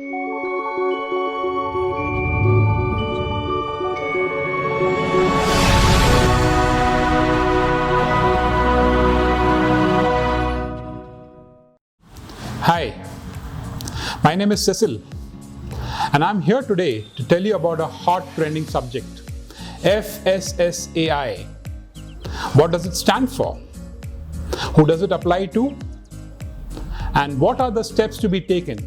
Hi, my name is Cecil, and I'm here today to tell you about a hot trending subject, FSSAI. What does it stand for? Who does it apply to? And what are the steps to be taken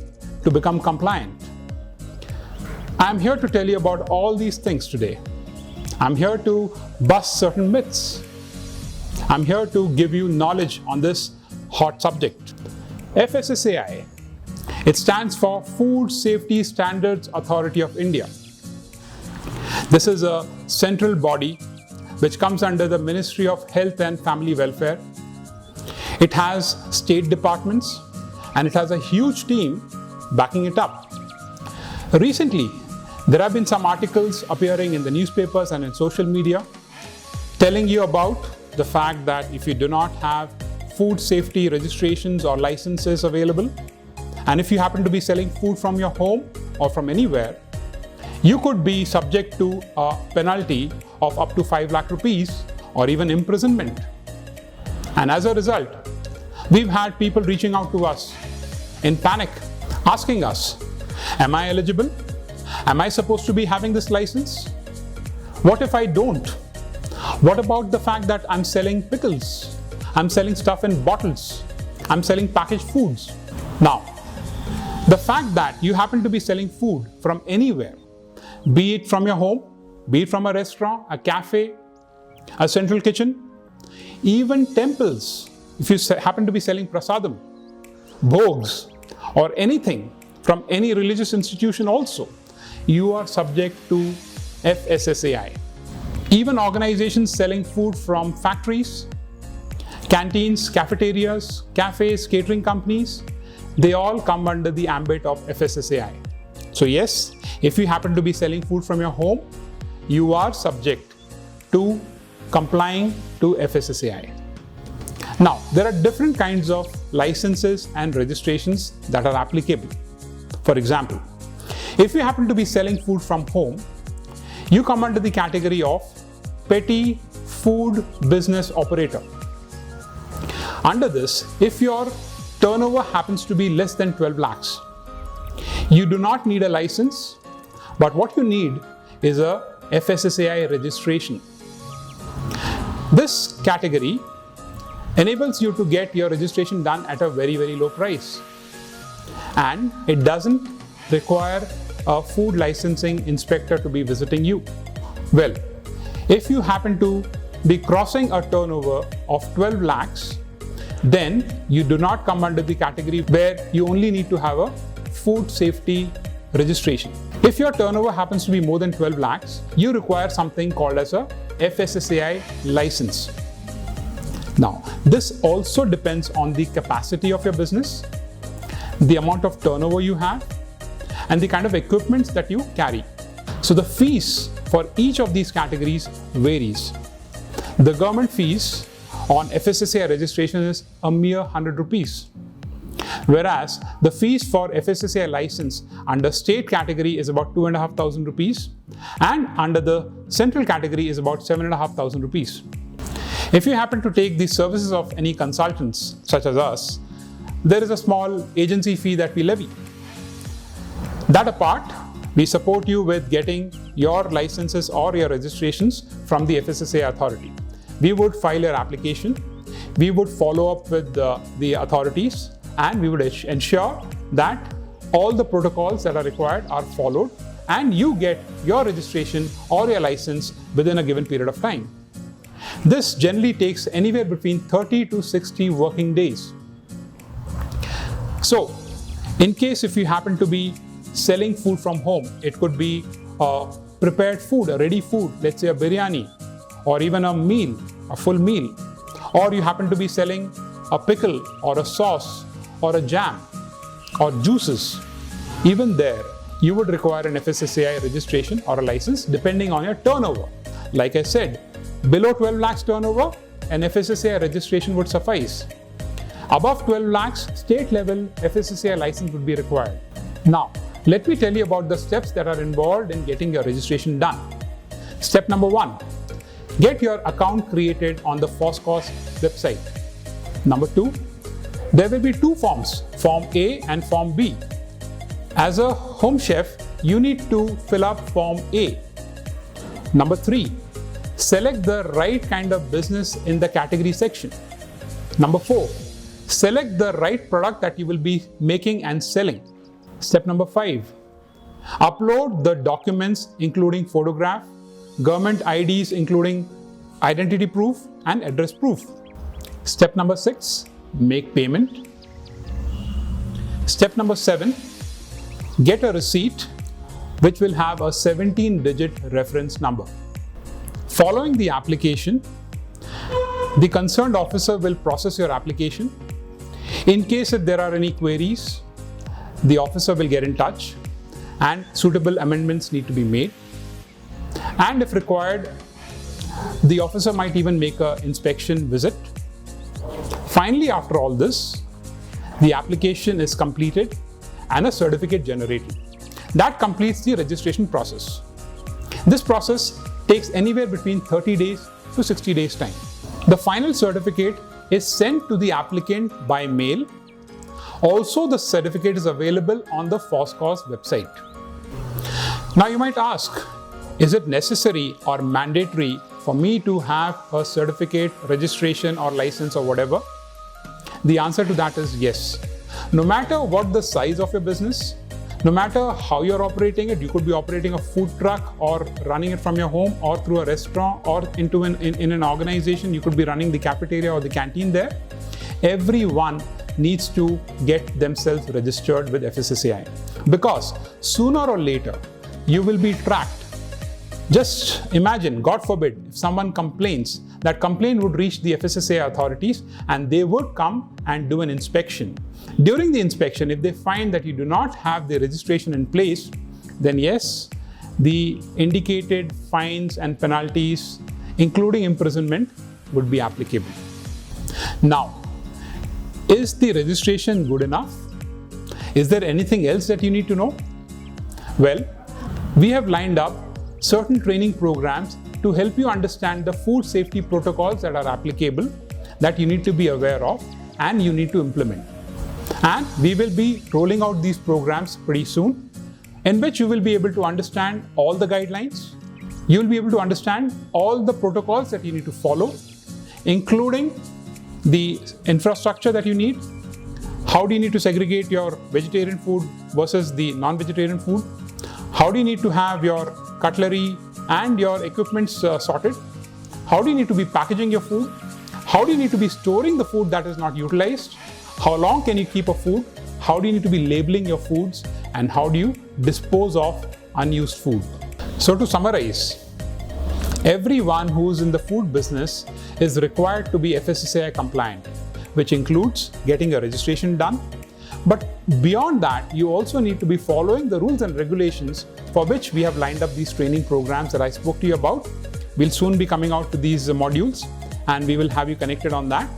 to become compliant? I'm here to tell you about all these things today. I'm here to bust certain myths. I'm here to give you knowledge on this hot subject. FSSAI, it stands for Food Safety Standards Authority of India. This is a central body which comes under the Ministry of Health and Family Welfare. It has state departments and it has a huge team backing it up. Recently, there have been some articles appearing in the newspapers and in social media telling you about the fact that if you do not have food safety registrations or licenses available, and if you happen to be selling food from your home or from anywhere, you could be subject to a penalty of up to 5 lakh rupees or even imprisonment. And as a result, we've had people reaching out to us in panic, asking us, am I eligible? Am I supposed to be having this license? What if I don't? What about the fact that I'm selling pickles? I'm selling stuff in bottles. I'm selling packaged foods. Now, the fact that you happen to be selling food from anywhere, be it from your home, be it from a restaurant, a cafe, a central kitchen, even temples, if you happen to be selling prasadam, bhogs, or anything from any religious institution also, you are subject to FSSAI. Even organizations selling food from factories, canteens, cafeterias, cafes, catering companies, they all come under the ambit of FSSAI. So yes, if you happen to be selling food from your home, you are subject to complying to FSSAI. Now, there are different kinds of licenses and registrations that are applicable. For example, if you happen to be selling food from home, you come under the category of petty food business operator. Under this, if your turnover happens to be less than 12 lakhs, you do not need a license, but what you need is a FSSAI registration. This category enables you to get your registration done at a very, very low price. And it doesn't require a food licensing inspector to be visiting you. Well, if you happen to be crossing a turnover of 12 lakhs, then you do not come under the category where you only need to have a food safety registration. If your turnover happens to be more than 12 lakhs, you require something called as a FSSAI license. Now, this also depends on the capacity of your business, the amount of turnover you have, and the kind of equipment that you carry. So the fees for each of these categories varies. The government fees on FSSAI registration is a mere 100 rupees. Whereas the fees for FSSAI license under state category is about 2,500 rupees and under the central category is about 7,500 rupees. If you happen to take the services of any consultants such as us, there is a small agency fee that we levy. That apart, we support you with getting your licenses or your registrations from the FSSAI authority. We would file your application, we would follow up with the authorities, and we would ensure that all the protocols that are required are followed and you get your registration or your license within a given period of time. This generally takes anywhere between 30 to 60 working days. So, in case if you happen to be selling food from home, it could be prepared food, a ready food, let's say a biryani, or even a meal, a full meal, or you happen to be selling a pickle or a sauce or a jam or juices, even there you would require an FSSAI registration or a license depending on your turnover. Like I said, below 12 lakhs turnover, an FSSAI registration would suffice. Above 12 lakhs, state level FSSAI license would be required. Now, Let me tell you about the steps that are involved in getting your registration done. Step number 1, get your account created on the FSSAI website. Number 2, there will be 2 forms, Form A and Form B. As a home chef, you need to fill up Form A. Number 3, select the right kind of business in the category section. Number 4, select the right product that you will be making and selling. Step number 5, upload the documents including photograph, government IDs including identity proof and address proof. Step number 6, make payment. Step number 7, get a receipt which will have a 17-digit reference number. Following the application, the concerned officer will process your application. In case if there are any queries, the officer will get in touch and suitable amendments need to be made. And if required, the officer might even make an inspection visit. Finally, after all this, the application is completed and a certificate generated. That completes the registration process. This process takes anywhere between 30 days to 60 days time. The final certificate is sent to the applicant by mail. Also, the certificate is available on the FSSAI website. Now you might ask, is it necessary or mandatory for me to have a certificate, registration or license or whatever? The answer to that is yes. No matter what the size of your business, no matter how you're operating it, you could be operating a food truck or running it from your home or through a restaurant or in an organization, you could be running the cafeteria or the canteen there. Everyone needs to get themselves registered with FSSAI because sooner or later you will be tracked. Just imagine, God forbid, if someone complains, that complaint would reach the FSSAI authorities and they would come and do an inspection. During the inspection, if they find that you do not have the registration in place, then yes, the indicated fines and penalties, including imprisonment, would be applicable. Now, is the registration good enough? Is there anything else that you need to know? Well, we have lined up certain training programs to help you understand the food safety protocols that are applicable, that you need to be aware of and you need to implement. And we will be rolling out these programs pretty soon, in which you will be able to understand all the guidelines. You will be able to understand all the protocols that you need to follow, including the infrastructure that you need. How do you need to segregate your vegetarian food versus the non-vegetarian food? How do you need to have your cutlery and your equipment sorted? How do you need to be packaging your food? How do you need to be storing the food that is not utilized? How long can you keep a food? How do you need to be labeling your foods? And how do you dispose of unused food? So to summarize, everyone who is in the food business is required to be FSSAI compliant, which includes getting a registration done. But beyond that, you also need to be following the rules and regulations for which we have lined up these training programs that I spoke to you about. We'll soon be coming out to these modules and we will have you connected on that.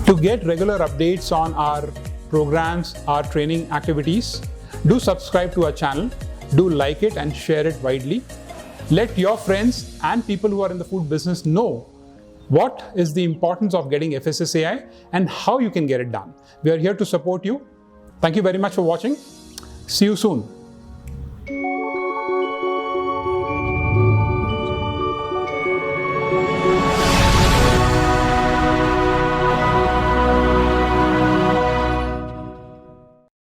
To get regular updates on our programs, our training activities, do subscribe to our channel, do like it and share it widely. Let your friends and people who are in the food business know what is the importance of getting FSSAI and how you can get it done. We are here to support you. Thank you very much for watching. See you soon.